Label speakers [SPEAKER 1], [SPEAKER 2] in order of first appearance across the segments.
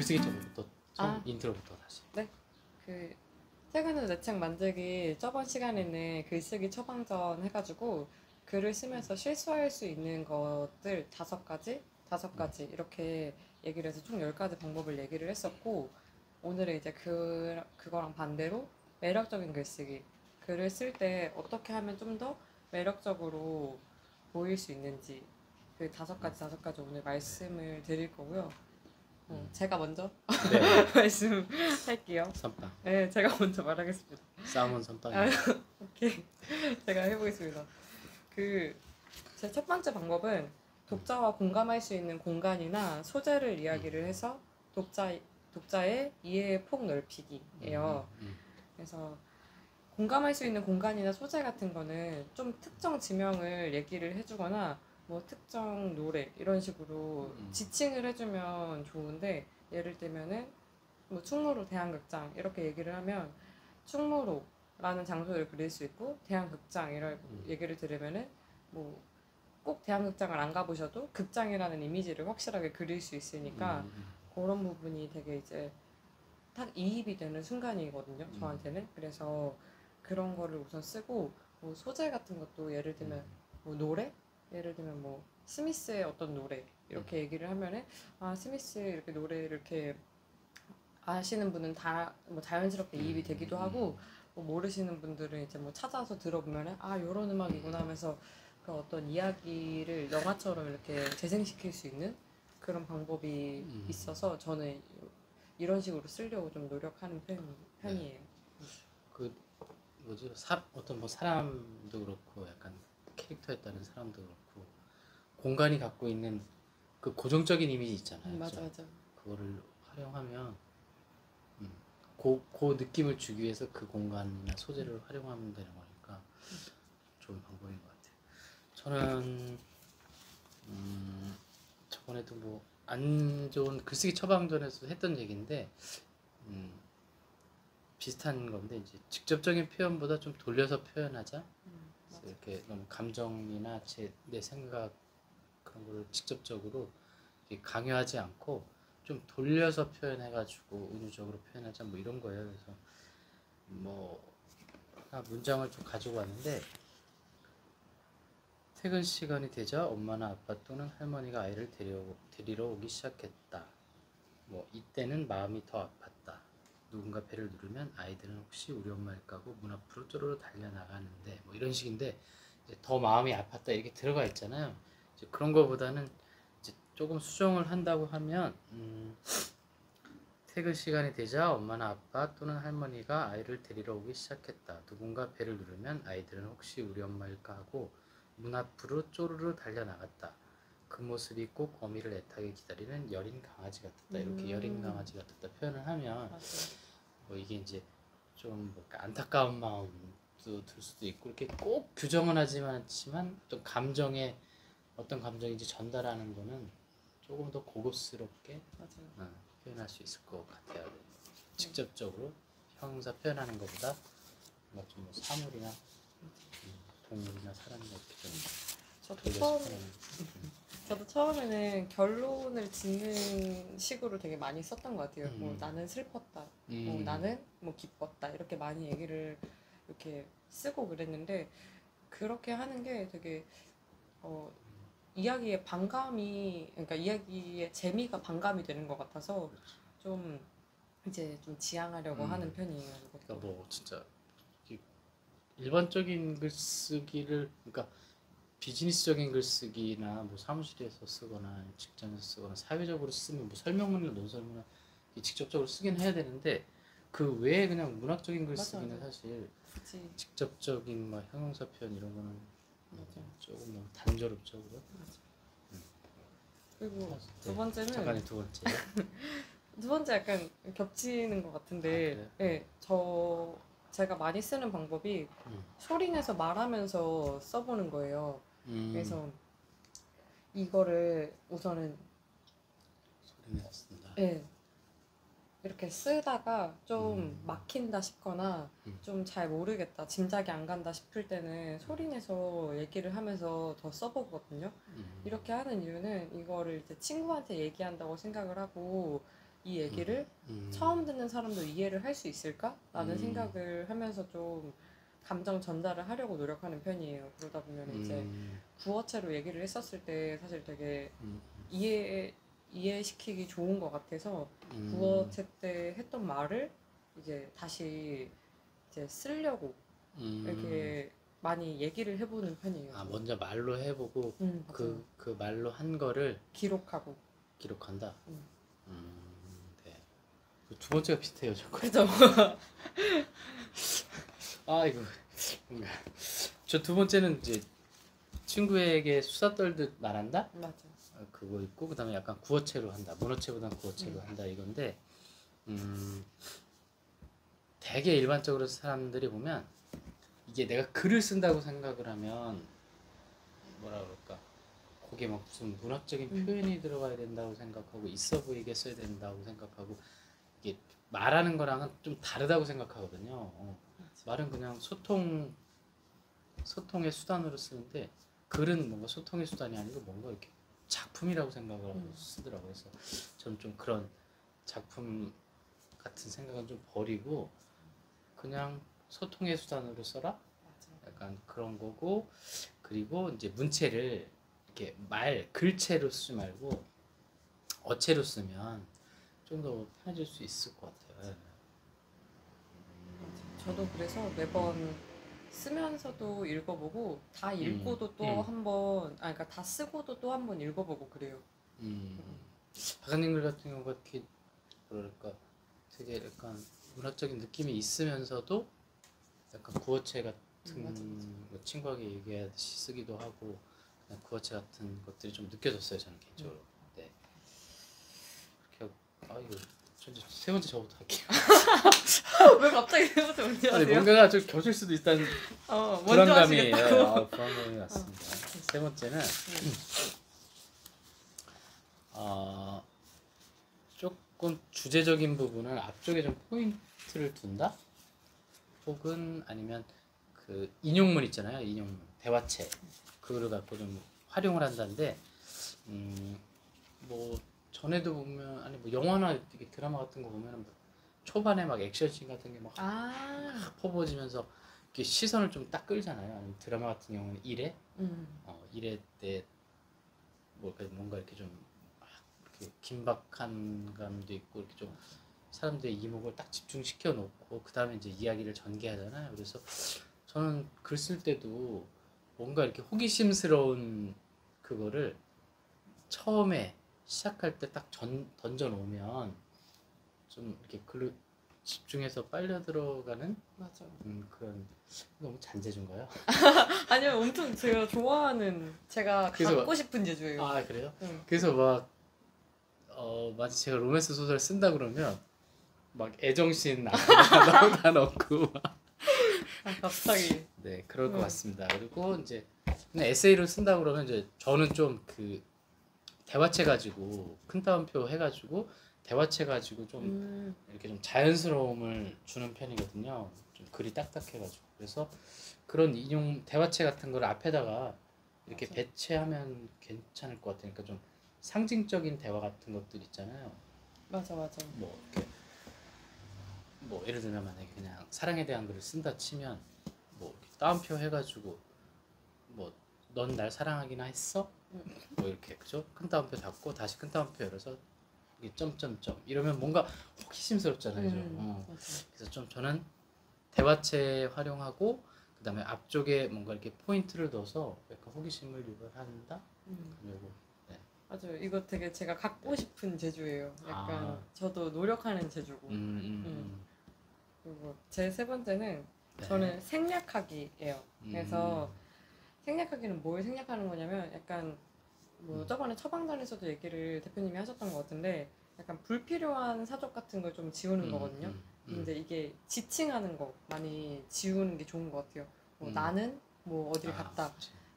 [SPEAKER 1] 글쓰기 쪽부터 인트로부터 다시.
[SPEAKER 2] 네. 그 퇴근 후 내 책 만들기 저번 시간에는 글쓰기 처방전 해가지고 글을 쓰면서 실수할 수 있는 것들 5가지 이렇게 얘기를 해서 총 10가지 방법을 얘기를 했었고, 오늘은 이제 그거랑 반대로 매력적인 글쓰기, 글을 쓸 때 어떻게 하면 좀 더 매력적으로 보일 수 있는지 그 5가지 오늘 말씀을 드릴 거고요. 제가 먼저
[SPEAKER 1] 네.
[SPEAKER 2] 말씀할게요.
[SPEAKER 1] 선빵.
[SPEAKER 2] 네, 제가 먼저 말하겠습니다.
[SPEAKER 1] 싸움은 선빵이에요.
[SPEAKER 2] 오케이, 제가 해보겠습니다. 제 첫 번째 방법은 독자와 공감할 수 있는 공간이나 소재를 이야기를 해서 독자의 이해의 폭 넓히기예요. 그래서 공감할 수 있는 공간이나 소재 같은 거는 좀 특정 지명을 얘기를 해주거나 뭐 특정 노래 이런 식으로 지칭을 해주면 좋은데, 예를 들면은 뭐 충무로 대한극장 이렇게 얘기를 하면 충무로라는 장소를 그릴 수 있고, 대한극장이라고 얘기를 들으면은 뭐 꼭 대한극장을 안 가보셔도 극장이라는 이미지를 확실하게 그릴 수 있으니까 그런 부분이 되게 이제 딱 이입이 되는 순간이거든요, 저한테는. 그래서 그런 거를 우선 쓰고, 뭐 소재 같은 것도 예를 들면 뭐 노래? 예를 들면 뭐 스미스의 어떤 노래 이렇게 얘기를 하면은 스미스 이렇게 노래를 이렇게 아시는 분은 다 뭐 자연스럽게 이입이 되기도 하고, 뭐 모르시는 분들은 이제 뭐 찾아서 들어보면은 요런 음악이구나 하면서 그 어떤 이야기를 영화처럼 이렇게 재생시킬 수 있는 그런 방법이 있어서 저는 이런 식으로 쓰려고 좀 노력하는 편이에요.
[SPEAKER 1] 그 뭐지 어떤 뭐 사람도 그렇고 약간 캐릭터에 따른 사람도 그렇고 공간이 갖고 있는 그 고정적인 이미지 있잖아요.
[SPEAKER 2] 맞아.
[SPEAKER 1] 그거를 활용하면 그 느낌을 주기 위해서 그 공간이나 소재를 활용하면 되는 거니까 좋은 방법인 것 같아요. 저는 저번에도 뭐 안 좋은 글쓰기 처방전에서 했던 얘기인데 비슷한 건데, 이제 직접적인 표현보다 좀 돌려서 표현하자. 그래서 이렇게 너무 감정이나 내 생각 그런 거를 직접적으로 강요하지 않고 좀 돌려서 표현해가지고 은유적으로 표현하자, 뭐 이런 거예요. 그래서 뭐 하나 문장을 좀 가지고 왔는데, 퇴근 시간이 되자 엄마나 아빠 또는 할머니가 아이를 데리러 오기 시작했다. 뭐 이때는 마음이 더 아팠다. 누군가 배를 누르면 아이들은 혹시 우리 엄마일까 하고 문 앞으로 쪼르르 달려나가는데, 뭐 이런 식인데, 이제 더 마음이 아팠다 이렇게 들어가 있잖아요. 이제 그런 거보다는 이제 조금 수정을 한다고 하면 퇴근 시간이 되자 엄마나 아빠 또는 할머니가 아이를 데리러 오기 시작했다. 누군가 배를 누르면 아이들은 혹시 우리 엄마일까 하고 문 앞으로 쪼르르 달려나갔다. 그 모습이 꼭 어미를 애타게 기다리는 여린 강아지 같았다. 이렇게 여린 강아지 같았다 표현을 하면 뭐 이게 이제 좀 뭔가 안타까운 마음도 들 수도 있고, 이렇게 꼭 규정은 하지만 않지만 어떤 어떤 감정인지 전달하는 거는 조금 더 고급스럽게 표현할 수 있을 것 같아요. 직접적으로 형용사 표현하는 것보다 뭔가 좀 사물이나 동물이나 사람이나 이렇게 좀
[SPEAKER 2] 저도 처음에는 결론을 짓는 식으로 되게 많이 썼던 것 같아요. 뭐 나는 슬펐다, 뭐 나는 뭐 기뻤다 이렇게 많이 얘기를 이렇게 쓰고 그랬는데, 그렇게 하는 게 되게 이야기의 반감이, 그러니까 이야기의 재미가 반감이 되는 것 같아서 좀 이제 좀 지양하려고 하는 편이에요.
[SPEAKER 1] 그러니까 뭐 진짜 일반적인 글쓰기를, 그러니까 비즈니스적인 글쓰기나 뭐 사무실에서 쓰거나 직장에서 쓰거나 사회적으로 쓰면 뭐 설명문이나 논설문이나 직접적으로 쓰긴 해야 되는데, 그 외에 그냥 문학적인 글쓰기는 사실 직접적인 뭐 형용사 표현 이런 거는 조금 너무 단조롭죠.
[SPEAKER 2] 그리고 두 번째는
[SPEAKER 1] 잠깐의 두 번째.
[SPEAKER 2] 두 번째 약간 겹치는 것 같은데, 네, 제가 많이 쓰는 방법이 소리 내서 말하면서 써보는 거예요. 그래서 이거를 우선은
[SPEAKER 1] 소리 내서 쓴다.
[SPEAKER 2] 네, 이렇게 쓰다가 좀 막힌다 싶거나 좀 잘 모르겠다, 짐작이 안 간다 싶을 때는 소리 내서 얘기를 하면서 더 써보거든요. 이렇게 하는 이유는 이거를 이제 친구한테 얘기한다고 생각을 하고 이 얘기를 처음 듣는 사람도 이해를 할 수 있을까라는 생각을 하면서 좀 감정 전달을 하려고 노력하는 편이에요. 그러다 보면 이제 구어체로 얘기를 했었을 때 사실 되게 이해시키기 좋은 것 같아서 구어체 때 했던 말을 이제 다시 이제 쓰려고 이렇게 많이 얘기를 해보는 편이에요.
[SPEAKER 1] 아, 먼저 말로 해보고
[SPEAKER 2] 맞아요.
[SPEAKER 1] 그 말로 한 거를
[SPEAKER 2] 기록하고.
[SPEAKER 1] 기록한다. 네. 두 번째가 비슷해요, 저거.
[SPEAKER 2] 그죠?
[SPEAKER 1] 아, 이거 뭔가 저 두 번째는 이제 친구에게 수다 떨듯 말한다.
[SPEAKER 2] 맞아.
[SPEAKER 1] 그거 있고 그다음에 약간 구어체로 한다. 문어체보다 구어체로 한다 이건데 되게 일반적으로 사람들이 보면 이게 내가 글을 쓴다고 생각을 하면 뭐라 그럴까 거기에 막 무슨 문학적인 표현이 들어가야 된다고 생각하고 있어 보이게 써야 된다고 생각하고 이게 말하는 거랑은 좀 다르다고 생각하거든요. 말은 그냥 소통의 수단으로 쓰는데 글은 뭔가 소통의 수단이 아니고 뭔가 이렇게 작품이라고 생각을 하고 쓰더라고요. 그래서 저는 좀 그런 작품 같은 생각은 좀 버리고 그냥 소통의 수단으로 써라. 약간 그런 거고 그리고 이제 문체를 이렇게 글체로 쓰지 말고 어체로 쓰면 좀 더 편해질 수 있을 것 같아요.
[SPEAKER 2] 저도 그래서 매번 쓰면서도 읽어보고 다 읽고도 또 한번 그러니까 다 쓰고도 또 한번 읽어보고 그래요.
[SPEAKER 1] 박사님 글 같은 경우가 이렇게 뭐랄까 되게 약간 문학적인 느낌이 있으면서도 약간 구어체 같은
[SPEAKER 2] 맞아.
[SPEAKER 1] 뭐 친구에게 얘기하듯이 쓰기도 하고 그냥 구어체 같은 것들이 좀 느껴졌어요 저는 개인적으로. 네. 그렇게 하고 이거 세 번째 저부터 할게요.
[SPEAKER 2] 왜 갑자기 세번째 먼저
[SPEAKER 1] 아니
[SPEAKER 2] 하세요?
[SPEAKER 1] 뭔가가 좀 겹칠 수도 있다는
[SPEAKER 2] 먼저
[SPEAKER 1] 불안감이
[SPEAKER 2] 하시겠다고.
[SPEAKER 1] 불안감이 왔습니다. 세 번째는 조금 주제적인 부분을 앞쪽에 좀 포인트를 둔다? 혹은 아니면 그 인용문 있잖아요. 인용문 대화체 그거를 갖고 좀 활용을 한다는데 뭐 전에도 보면 아니 뭐 영화나 이렇게 드라마 같은 거 보면 뭐 초반에 막 액션씬 같은 게 막 퍼부어지면서 이렇게 시선을 좀 딱 끌잖아요. 아니면 드라마 같은 경우는 일회 때 뭔가 이렇게 좀 이렇게 긴박한 감도 있고 이렇게 좀 사람들의 이목을 딱 집중시켜 놓고 그 다음에 이제 이야기를 전개하잖아요. 그래서 저는 글 쓸 때도 뭔가 이렇게 호기심스러운 그거를 처음에 시작할 때 딱 던져 놓으면 좀 이렇게 글로 집중해서 빨려 들어가는
[SPEAKER 2] 맞아.
[SPEAKER 1] 그런 너무 잔재주인가요?
[SPEAKER 2] 아니요, 엄청 제가 좋아하는 제가 갖고 싶은 재주예요.
[SPEAKER 1] 아 그래요? 그래서 막 마치 제가 로맨스 소설 쓴다 그러면 막 애정씬 다 넣고
[SPEAKER 2] 갑자기.
[SPEAKER 1] 네 그럴 것 같습니다. 그리고 이제 그냥 에세이를 쓴다 그러면 이제 저는 좀 그 대화체 가지고 큰 따옴표 해가지고 대화체 가지고 좀 이렇게 좀 자연스러움을 주는 편이거든요. 좀 글이 딱딱해가지고 그래서 그런 인용 대화체 같은 걸 앞에다가 이렇게
[SPEAKER 2] 맞아.
[SPEAKER 1] 배치하면 괜찮을 것 같으니까 좀 상징적인 대화 같은 것들 있잖아요.
[SPEAKER 2] 맞아.
[SPEAKER 1] 뭐 이렇게 뭐 예를 들면 만약에 그냥 사랑에 대한 글을 쓴다 치면 뭐 이렇게 따옴표 해가지고 뭐 넌 날 사랑하기나 했어? 뭐 이렇게 그죠? 큰 따옴표 닫고 다시 큰 따옴표 열어서 이게 점점점 이러면 뭔가 호기심스럽잖아요. 그래서 좀 저는 대화체 활용하고 그다음에 앞쪽에 뭔가 이렇게 포인트를 넣어서 약간 호기심을 유발한다. 그리고 네.
[SPEAKER 2] 맞아요. 이거 되게 제가 갖고 싶은 재주예요. 약간 저도 노력하는 재주고. 그리고 제 세 번째는 저는 생략하기예요. 그래서 생략하기는 뭘 생략하는 거냐면 약간 뭐 저번에 처방전에서도 얘기를 대표님이 하셨던 것 같은데 약간 불필요한 사족 같은 걸 좀 지우는 거거든요. 근데 이게 지칭하는 거 많이 지우는 게 좋은 것 같아요. 뭐 나는 뭐 어디를 갔다.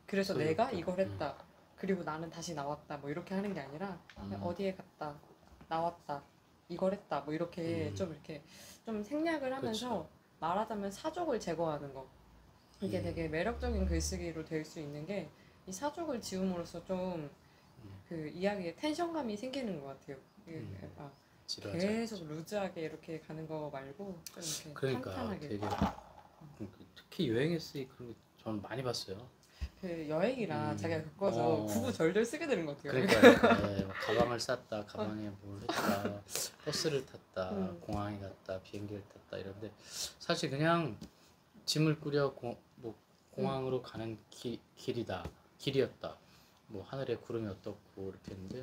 [SPEAKER 2] 그래서 내가 이걸 했다. 그리고 나는 다시 나왔다. 뭐 이렇게 하는 게 아니라 그냥 어디에 갔다. 나왔다. 이걸 했다. 뭐 이렇게 좀 생략을 하면서 말하자면 사족을 제거하는 거. 이게 되게 매력적인 글쓰기로 될 수 있는 게 이 사족을 지움으로써 좀 그 이야기에 텐션감이 생기는 것 같아요.
[SPEAKER 1] 지루하지
[SPEAKER 2] 계속 루즈하게 이렇게 가는 거 말고 좀 이렇게
[SPEAKER 1] 그러니까
[SPEAKER 2] 탄탄하게.
[SPEAKER 1] 되게 특히 여행 에세이 그런 거 저는 많이 봤어요.
[SPEAKER 2] 그 여행이라 자기가 겪어서
[SPEAKER 1] 어.
[SPEAKER 2] 구구절절 쓰게 되는 것 같아요.
[SPEAKER 1] 그러니까 네, 뭐 가방을 쌌다, 가방에 뭘 했다, 버스를 탔다, 공항에 갔다, 비행기를 탔다 이런데 사실 그냥 짐을 꾸려 뭐 공항으로 가는 길이었다. 뭐 하늘에 구름이 어떻고 이렇게 했는데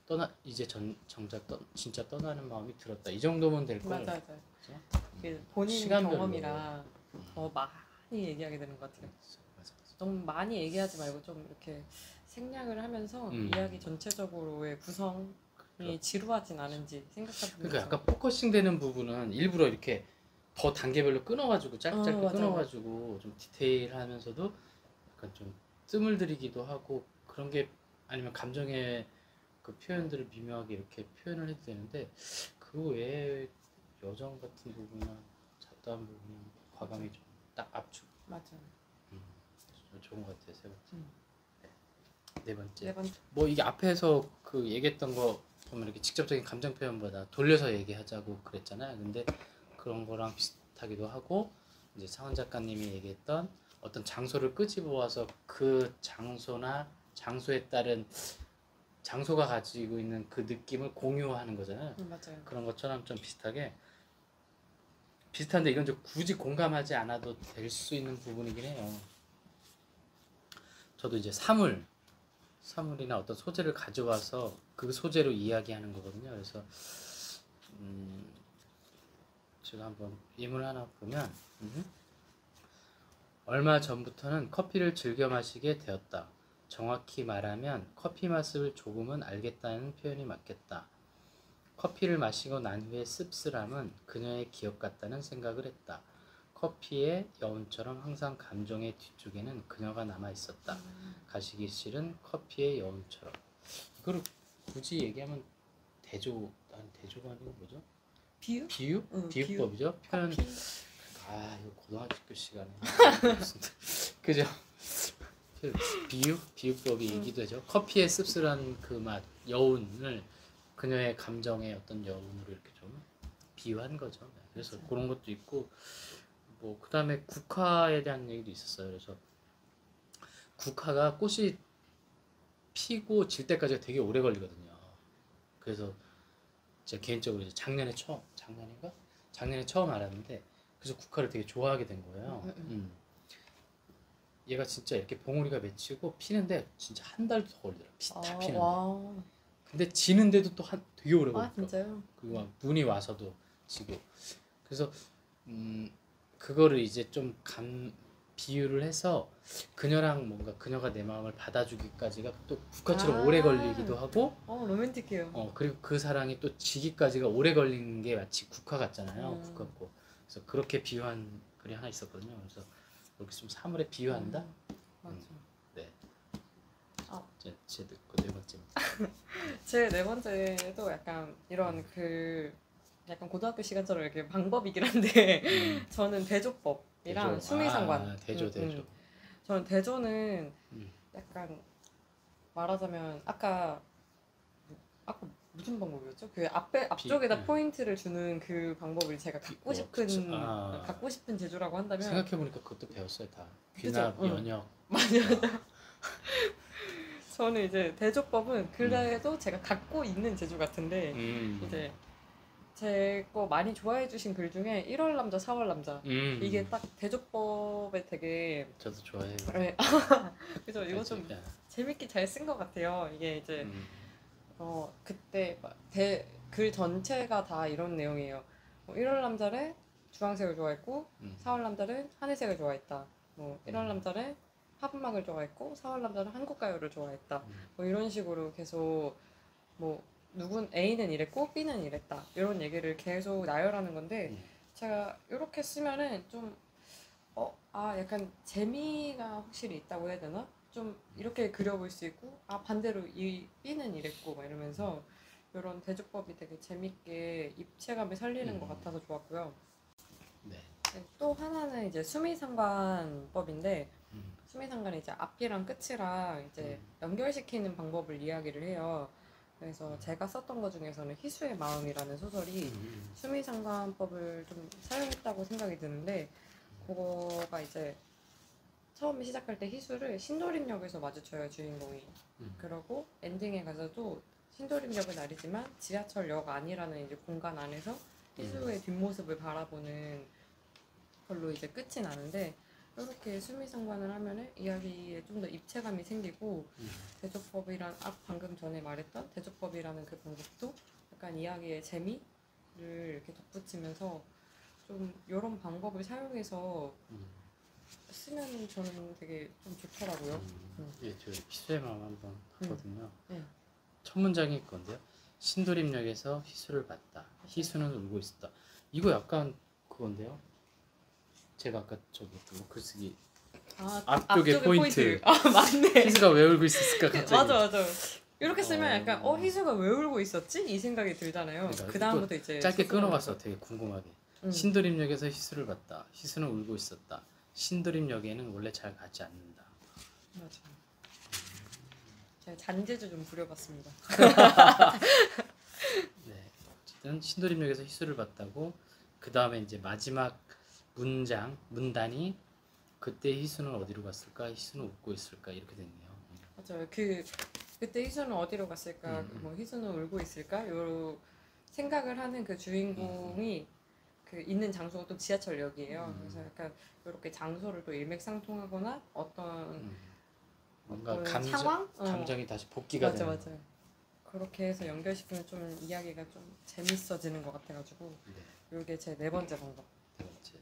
[SPEAKER 1] 뭐가 이제 정작 진짜 떠나는 마음이 들었다. 이 정도면 될 걸.
[SPEAKER 2] 맞아.
[SPEAKER 1] 그죠?
[SPEAKER 2] 그 본인
[SPEAKER 1] 시간별로.
[SPEAKER 2] 경험이라 더 많이 얘기하게 되는 것 같아요.
[SPEAKER 1] 맞아.
[SPEAKER 2] 너무 많이 얘기하지 말고 좀 이렇게 생략을 하면서 이야기 전체적으로의 구성이 지루하진 않은지 생각하면서.
[SPEAKER 1] 그러니까 약간 포커싱 되는 부분은 일부러 이렇게 더 단계별로 끊어가지고 짧게
[SPEAKER 2] 맞아요.
[SPEAKER 1] 끊어가지고 좀 디테일하면서도 약간 좀 뜸을 들이기도 하고 그런 게 아니면 감정의 그 표현들을 미묘하게 이렇게 표현을 해도 되는데 그 외에 여정 같은 부분이나 잡다한 부분은 과감히 좀 딱 압축.
[SPEAKER 2] 맞아요.
[SPEAKER 1] 좋은 것 같아요. 세 번째. 네 번째.
[SPEAKER 2] 네 번째.
[SPEAKER 1] 뭐 이게 앞에서 그 얘기했던 거 보면 이렇게 직접적인 감정 표현보다 돌려서 얘기하자고 그랬잖아요. 근데 그런 거랑 비슷하기도 하고 이제 상원 작가님이 얘기했던 어떤 장소를 끄집어 와서 그 장소나 장소에 따른 장소가 가지고 있는 그 느낌을 공유하는 거잖아요.
[SPEAKER 2] 맞아요.
[SPEAKER 1] 그런 것처럼 좀 비슷한데 이건 좀 굳이 공감하지 않아도 될 수 있는 부분이긴 해요. 저도 이제 사물이나 어떤 소재를 가져와서 그 소재로 이야기하는 거거든요. 그래서 제가 한번 예문 하나 보면 얼마 전부터는 커피를 즐겨 마시게 되었다. 정확히 말하면 커피 맛을 조금은 알겠다는 표현이 맞겠다. 커피를 마시고 난 후의 씁쓸함은 그녀의 기억 같다는 생각을 했다. 커피의 여운처럼 항상 감정의 뒤쪽에는 그녀가 남아 있었다. 가시기 싫은 커피의 여운처럼. 이거를 굳이 얘기하면 대조가 아니고 뭐죠?
[SPEAKER 2] 비유?
[SPEAKER 1] 비유법이죠. 표현.
[SPEAKER 2] 커피.
[SPEAKER 1] 이거 고등학교 시간에 그죠? 비유법이기도 하죠. 커피의 씁쓸한 그 맛, 여운을 그녀의 감정의 어떤 여운으로 이렇게 좀 비유한 거죠. 그래서
[SPEAKER 2] 맞아요.
[SPEAKER 1] 그런 것도 있고 뭐 그다음에 국화에 대한 얘기도 있었어요. 그래서 국화가 꽃이 피고 질 때까지가 되게 오래 걸리거든요. 그래서 제가 개인적으로 이제 작년에 처음 알았는데 그래서 국화를 되게 좋아하게 된 거예요. 얘가 진짜 이렇게 봉우리가 맺히고 피는데 진짜 한 달도 더 걸리더라. 다 피는데.
[SPEAKER 2] 와.
[SPEAKER 1] 근데 지는데도 또 되게 오래 걸려.
[SPEAKER 2] 진짜요?
[SPEAKER 1] 그리고 막 눈이 와서도 지고. 그래서 그거를 이제 좀 비유를 해서 그녀랑 뭔가 그녀가 내 마음을 받아주기까지가 또 국화처럼 오래 걸리기도 하고.
[SPEAKER 2] 로맨틱해요.
[SPEAKER 1] 그리고 그 사랑이 또 지기까지가 오래 걸리는 게 마치 국화 같잖아요. 국화고. 그래서 그렇게 비유한 글이 하나 있었거든요. 그래서 이렇게 좀 사물에 비유한다.
[SPEAKER 2] 맞아.
[SPEAKER 1] 네. 제 네 번째.
[SPEAKER 2] 제 네 번째도 약간 이런 약간 고등학교 시간처럼 이렇게 방법이긴 한데 저는 대조법이랑 수미상관.
[SPEAKER 1] 대조.
[SPEAKER 2] 저는 대조는 약간 말하자면 아까 무슨 방법이었죠? 그 앞쪽에다 포인트를 주는 그 방법을 제가 갖고 싶은 제조라고 한다면
[SPEAKER 1] 생각해보니까 그것도 배웠어요 다. 귀납, 연역.
[SPEAKER 2] 맞아. 저는 이제 대조법은 그래도 제가 갖고 있는 제조 같은데 이제 제 거 많이 좋아해 주신 글 중에 1월 남자 4월 남자 이게 딱 대조법에 되게
[SPEAKER 1] 저도 좋아해요.
[SPEAKER 2] 네. 그래서 이거 좀 재밌게 잘 쓴 것 같아요. 이게 이제 그때 글 전체가 다 이런 내용이에요. 1월 남자를 주황색을 좋아했고 4월 남자를 하늘색을 좋아했다. 1월 남자를 팝음악을 좋아했고 4월 남자는 한국가요를 좋아했다. 뭐 이런 식으로 계속 A는 이랬고 B는 이랬다. 이런 얘기를 계속 나열하는 건데 제가 이렇게 쓰면은 좀 약간 재미가 확실히 있다고 해야 되나? 좀 이렇게 그려볼 수 있고 반대로 이 B는 이랬고 막 이러면서 이런 대조법이 되게 재밌게 입체감을 살리는 것 같아서 좋았고요.
[SPEAKER 1] 네.
[SPEAKER 2] 또 하나는 이제 수미상관법인데 수미상관이 이제 앞이랑 끝이랑 이제 연결시키는 방법을 이야기를 해요. 그래서 제가 썼던 것 중에서는 희수의 마음이라는 소설이 수미상관법을 좀 사용했다고 생각이 드는데, 그거가 이제 처음에 시작할 때 희수를 신도림역에서 마주쳐요, 주인공이. 그러고 엔딩에 가서도 신도림역은 아니지만 지하철역 안이라는 이제 공간 안에서 희수의 뒷모습을 바라보는 걸로 이제 끝이 나는데, 이렇게 수미상관을 하면은 이야기에 좀 더 입체감이 생기고, 대조법이란 방금 전에 말했던 대조법이라는 그 방법도 약간 이야기의 재미를 이렇게 덧붙이면서 좀 이런 방법을 사용해서 쓰면 저는 되게 좀 좋더라고요.
[SPEAKER 1] 예, 저 희수의 마음 한번 하거든요.
[SPEAKER 2] 네.
[SPEAKER 1] 첫 문장이 있건데요. 신도림역에서 희수를 봤다. 희수는 울고 있었다. 이거 약간 그건데요. 제가 아까 저기 뭐 글쓰기 앞쪽에 포인트.
[SPEAKER 2] 아 맞네.
[SPEAKER 1] 희수가 왜 울고 있었을까 갑자기.
[SPEAKER 2] 맞아. 이렇게 쓰면 약간 희수가 왜 울고 있었지? 이 생각이 들잖아요.
[SPEAKER 1] 그러니까
[SPEAKER 2] 그 다음부터 이제
[SPEAKER 1] 짧게 끊어갔어. 되게 궁금하게.
[SPEAKER 2] 음.
[SPEAKER 1] 신도림역에서 희수를 봤다. 희수는 울고 있었다. 신도림역에는 원래 잘 가지 않는다.
[SPEAKER 2] 맞아. 제가 잔재주 좀 부려봤습니다.
[SPEAKER 1] 네. 어쨌든 신도림역에서 희수를 봤다고. 그 다음에 이제 마지막 문단이 그때 희수는 어디로 갔을까? 희수는 웃고 있을까? 이렇게 됐네요.
[SPEAKER 2] 맞아요. 그때 희수는 어디로 갔을까? 뭐 희수는 울고 있을까? 요 생각을 하는 그 주인공이 그 있는 장소가 또 지하철역이에요. 그래서 약간 이렇게 장소를 또 일맥상통하거나 어떤
[SPEAKER 1] 뭔가
[SPEAKER 2] 상황?
[SPEAKER 1] 감정이 다시 복귀가 되는.
[SPEAKER 2] 맞아요. 그렇게 해서 연결시키면 좀 이야기가 좀 재밌어지는 것 같아가지고
[SPEAKER 1] 네.
[SPEAKER 2] 이게 제 네 번째 방법.
[SPEAKER 1] 네 번째.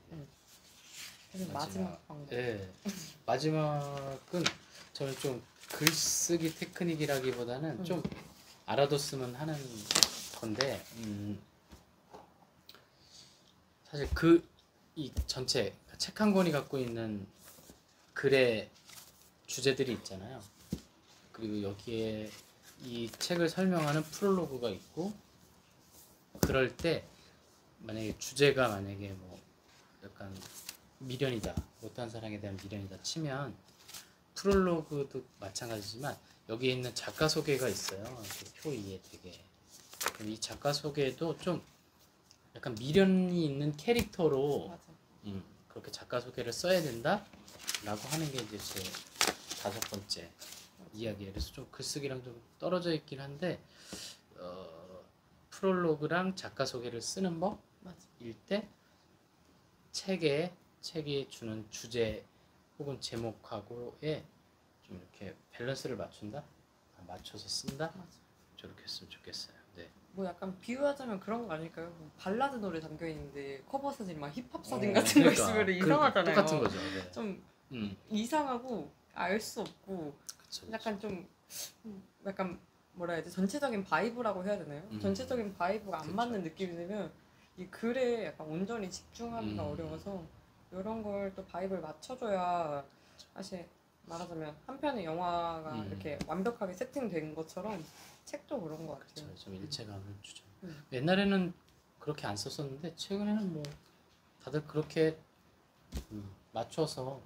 [SPEAKER 2] 그래서 마지막 방법.
[SPEAKER 1] 네. 마지막은 저는 좀 글쓰기 테크닉이라기보다는 좀 알아뒀으면 하는 건데, 사실 이 전체 책 한 권이 갖고 있는 글의 주제들이 있잖아요. 그리고 여기에 이 책을 설명하는 프롤로그가 있고, 그럴 때 만약에 주제가 만약에 뭐 약간 미련이다, 못한 사랑에 대한 미련이다 치면 프롤로그도 마찬가지지만 여기에 있는 작가 소개가 있어요. 표 2에 되게. 이 작가 소개도 좀 약간 미련이 있는 캐릭터로
[SPEAKER 2] 맞아.
[SPEAKER 1] 그렇게 작가 소개를 써야 된다 라고 하는 게 이제 제 5번째 이야기예요. 그래서 좀 글쓰기랑 좀 떨어져 있긴 한데, 프롤로그랑 작가 소개를 쓰는 법일 때 책이 주는 주제 혹은 제목하고에 좀 이렇게 밸런스를 맞춰서 쓴다? 저렇게 했으면 좋겠어요. 네.
[SPEAKER 2] 뭐 약간 비유하자면 그런 거 아닐까요? 뭐 발라드 노래 담겨 있는데 커버 사진 막 힙합 사진 같은 거 있으면 이상하잖아요.
[SPEAKER 1] 똑같은 거죠. 네.
[SPEAKER 2] 좀 이상하고 알 수 없고
[SPEAKER 1] 그쵸.
[SPEAKER 2] 약간 좀 약간 뭐라 해야 지 전체적인 바이브라고 해야 되나요? 전체적인 바이브가 안 맞는 느낌이 들면 이 글에 약간 온전히 집중하기가 어려워서 이런 걸 또 바이브를 맞춰줘야, 사실 말하자면 한 편의 영화가 이렇게 완벽하게 세팅된 것처럼 책도 그런 것 같아요.
[SPEAKER 1] 그쵸. 좀 일체감을 주죠. 옛날에는 그렇게 안 썼었는데 최근에는 뭐 다들 그렇게 맞춰서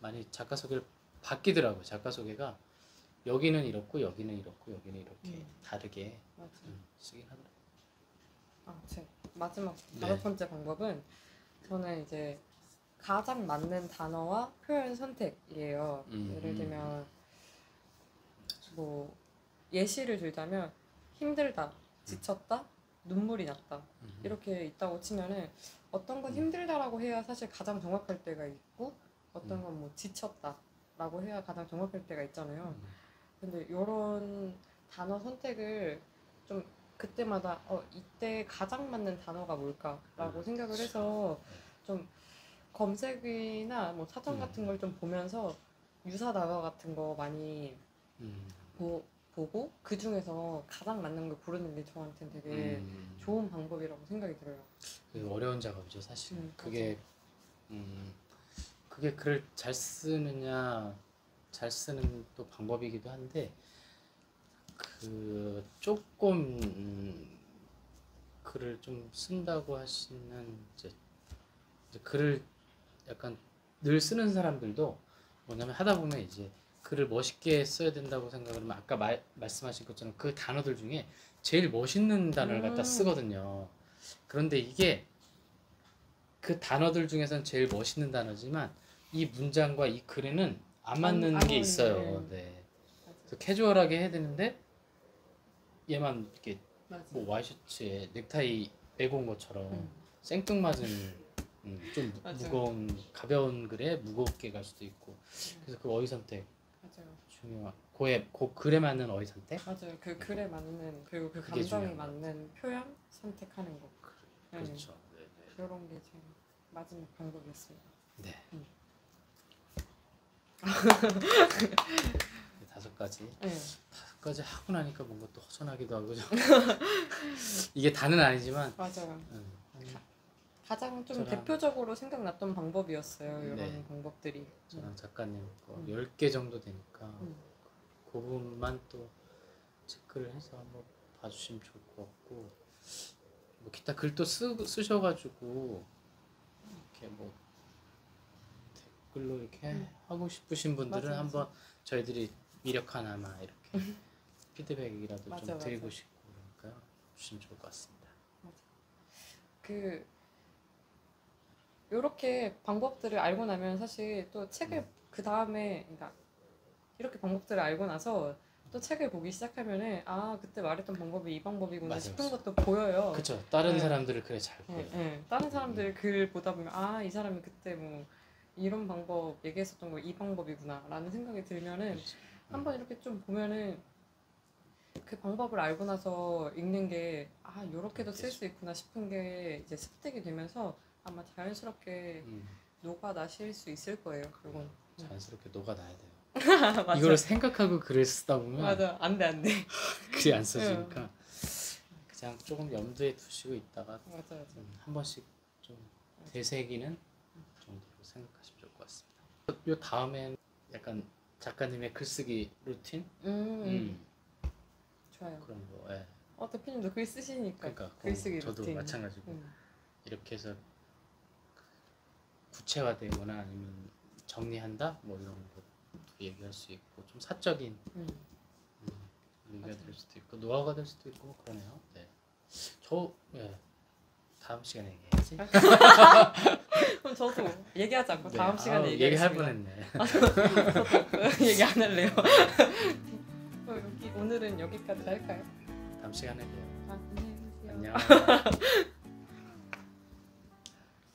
[SPEAKER 1] 많이 작가 소개를 바뀌더라고요. 작가 소개가 여기는 이렇고 여기는 이렇고 여기는 이렇게 다르게 쓰긴 하더라고요.
[SPEAKER 2] 제 마지막 5번째 방법은 저는 이제 가장 맞는 단어와 표현 선택이에요. 예를 들면 뭐 예시를 들자면 힘들다, 지쳤다, 눈물이 났다 이렇게 있다고 치면은 어떤 건 힘들다라고 해야 사실 가장 정확할 때가 있고 어떤 건 뭐 지쳤다라고 해야 가장 정확할 때가 있잖아요. 근데 이런 단어 선택을 좀 그때마다 이때 가장 맞는 단어가 뭘까라고 생각을 해서 좀 검색이나 뭐 사전 같은 걸 좀 보면서 유사 단어 같은 거 많이 보고 그 중에서 가장 맞는 걸 고르는 게 저한테는 되게 좋은 방법이라고 생각이 들어요.
[SPEAKER 1] 어려운 작업이죠, 사실. 그게 글을 잘 쓰느냐, 잘 쓰는 또 방법이기도 한데, 조금 글을 좀 쓴다고 하시는 이제 글을 약간 늘 쓰는 사람들도 뭐냐면 하다 보면 이제 글을 멋있게 써야 된다고 생각하면 아까 말씀하신 것처럼 그 단어들 중에 제일 멋있는 단어를 갖다 쓰거든요. 그런데 이게 그 단어들 중에서는 제일 멋있는 단어지만 이 문장과 이 글에는 안 맞는 게 있어요. 네. 그래서 캐주얼하게 해야 되는데 얘만 이렇게
[SPEAKER 2] 맞아.
[SPEAKER 1] 뭐 와이셔츠에 넥타이 매고 온 것처럼 생뚱맞은 좀
[SPEAKER 2] 맞아요.
[SPEAKER 1] 무거운 가벼운 글에 무겁게 갈 수도 있고 그래서 그 어휘 선택
[SPEAKER 2] 맞아요.
[SPEAKER 1] 중요한 그 글에 맞는 어휘 선택
[SPEAKER 2] 맞아요. 그 글에 맞는 그리고 그
[SPEAKER 1] 그게
[SPEAKER 2] 감정에
[SPEAKER 1] 중요한
[SPEAKER 2] 맞는 표현 선택하는 거. 네.
[SPEAKER 1] 그렇죠. 네,
[SPEAKER 2] 그런 게 제일 마지막 방법이었습니다.
[SPEAKER 1] 네.
[SPEAKER 2] 음.
[SPEAKER 1] 다섯 가지.
[SPEAKER 2] 네.
[SPEAKER 1] 다섯 가지 하고 나니까 뭔가 또 허전하기도 하고 이게 다는 아니지만
[SPEAKER 2] 맞아요.
[SPEAKER 1] 음,
[SPEAKER 2] 가장 좀
[SPEAKER 1] 저랑-
[SPEAKER 2] 대표적으로 생각났던 방법이었어요. 이런
[SPEAKER 1] 네.
[SPEAKER 2] 방법들이.
[SPEAKER 1] 저랑 작가님 거
[SPEAKER 2] 음.
[SPEAKER 1] 10개 정도 되니까
[SPEAKER 2] 음.
[SPEAKER 1] 그 부분만 또 체크를 해서 한번 봐주시면 좋을 것 같고 뭐 기타 글도 쓰셔가지고 이렇게 뭐 댓글로 이렇게 하고 싶으신 분들은
[SPEAKER 2] 맞아,
[SPEAKER 1] 한번 저희들이 미력 하나마 이렇게 피드백이라도
[SPEAKER 2] 맞아,
[SPEAKER 1] 좀 드리고
[SPEAKER 2] 맞아.
[SPEAKER 1] 싶고 그러니까 주시면 좋을 것 같습니다.
[SPEAKER 2] 그 요렇게 방법들을 알고 나면 사실 또 책을 그 다음에 그러니까 이렇게 방법들을 알고 나서 또 책을 보기 시작하면은 아 그때 말했던 방법이 이 방법이구나
[SPEAKER 1] 맞아요,
[SPEAKER 2] 싶은
[SPEAKER 1] 맞아요.
[SPEAKER 2] 것도 보여요.
[SPEAKER 1] 그렇죠. 다른
[SPEAKER 2] 네.
[SPEAKER 1] 사람들을 그래 잘 보여.
[SPEAKER 2] 네, 네. 다른 사람들 글 보다 보면 아 이 사람이 그때 뭐 이런 방법 얘기했었던 거 이 방법이구나라는 생각이 들면은
[SPEAKER 1] 그렇죠.
[SPEAKER 2] 한번 이렇게 좀 보면은 그 방법을 알고 나서 읽는 게 아 요렇게도 쓸 수 있구나 싶은 게 이제 습득이 되면서 아마 자연스럽게 녹아나실 수 있을 거예요. 요건
[SPEAKER 1] 자연스럽게 녹아나야 돼요.
[SPEAKER 2] 맞아.
[SPEAKER 1] 이거를 생각하고 글을 쓰다 보면
[SPEAKER 2] 맞아 안돼
[SPEAKER 1] 글이 안 써지니까 그냥 조금 염두에 두시고 있다가
[SPEAKER 2] 맞아
[SPEAKER 1] 한 번씩 좀 되새기는 정도로 생각하시면 좋을 것 같습니다. 요 다음엔 약간 작가님의 글쓰기 루틴
[SPEAKER 2] 좋아요.
[SPEAKER 1] 그런 거. 예.
[SPEAKER 2] 대표님도 글 쓰시니까
[SPEAKER 1] 그러니까
[SPEAKER 2] 글쓰기
[SPEAKER 1] 저도
[SPEAKER 2] 루틴.
[SPEAKER 1] 마찬가지고 이렇게 해서 구체화되거나 아니면 정리한다 뭐 이런 것도 얘기할 수 있고 좀 사적인 얘기가
[SPEAKER 2] 맞아요.
[SPEAKER 1] 될 수도 있고 노하우가 될 수도 있고 그러네요. 네. 다음 시간에 얘기해야지.
[SPEAKER 2] 그럼 저도 얘기하지 않고
[SPEAKER 1] 네.
[SPEAKER 2] 다음 시간에
[SPEAKER 1] 얘기할
[SPEAKER 2] 얘기하겠습니다.
[SPEAKER 1] 뻔했네.
[SPEAKER 2] 얘기 안 할래요. 오늘은 여기까지 할까요?
[SPEAKER 1] 다음 시간에 봬요.
[SPEAKER 2] 안녕히 계세요.
[SPEAKER 1] 안녕.